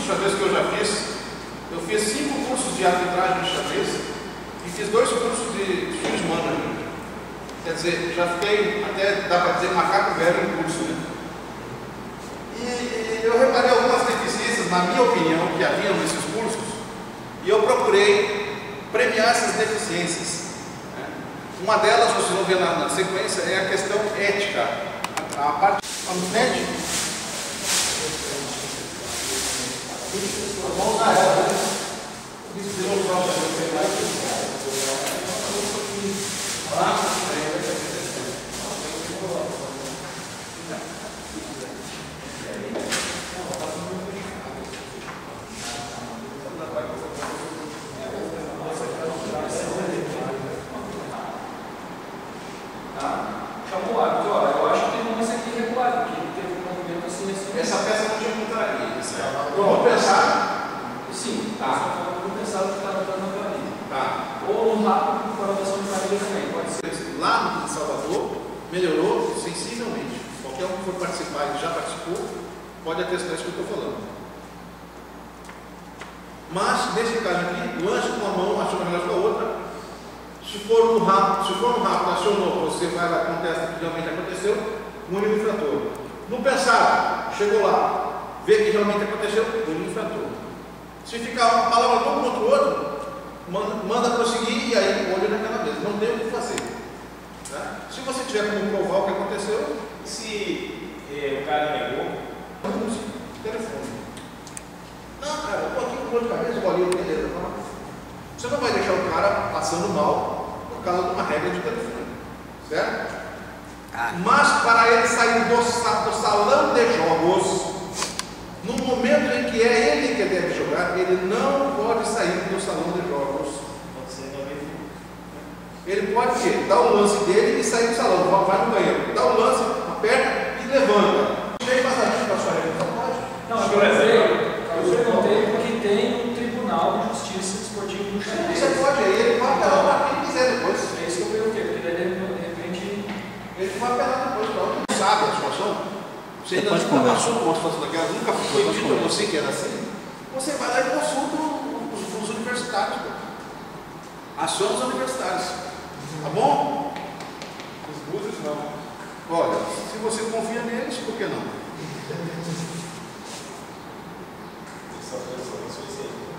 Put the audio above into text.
xadrez que eu já fiz, eu fiz 5 cursos de arbitragem de xadrez e fiz 2 cursos de Field Management. Quer dizer, já fiquei, até dá para dizer, macaco velho em curso, né? E eu reparei algumas deficiências, na minha opinião, que haviam nesses cursos, e eu procurei premiar essas deficiências. Uma delas, vocês vão ver na sequência, é a questão ética. A parte da frente. Vamos usar ela, né? Chamou o árbitro, olha, eu acho que tem um lance aqui regular, porque teve um movimento assim. Essa peça não tinha que entrar aqui. Vamos pensar. Sim, tá. Vamos pensar o que está anotando aquela ali. Tá. Ou um rápido com anotação de maneira também, pode ser. Lá em Salvador, melhorou sensivelmente. Qualquer um que for participar e já participou, pode atestar isso que eu estou falando. Mas, nesse caso aqui, lance com uma mão, aciona melhor com a outra. Se for no rápido, acionou, você vai lá, contesta que realmente aconteceu, une o infrator. No pensar, chegou lá, vê que realmente aconteceu, une o infrator. Se ficar uma palavra um contra o outro, manda prosseguir e aí olha naquela mesa. Não tem o que fazer. Tá? Se você tiver como provar o que aconteceu, se o cara negou, telefone. Não, cara, eu estou aqui com dor de cabeça, bolinha, beleza. Você não vai deixar o cara passando mal por causa de uma regra de telefone. Certo? Mas para ele sair do salão de jogos, no momento em que é ele que deve jogar, ele não pode sair do salão de jogos. Ele pode quê? Dar o lance dele e sair do salão, vai no banheiro, dá o lance, aperta e levanta. Cheio passadinho para sua regra, não pode? Não, eu perguntei porque tem um tribunal de justiça desportivo no xadrez. Você pode, ele pode apelar para quem quiser depois. É isso que eu perguntei, porque daí de repente. Ele vai apelar depois, não sabe a situação. Você ainda nunca passou por uma situação daquela, nunca foi dito a você que era assim. Você vai lá e consulta os universitários. Aciona os universitários. Tá bom? os búzios não. Olha, se você confia neles, por que não? Só isso aí.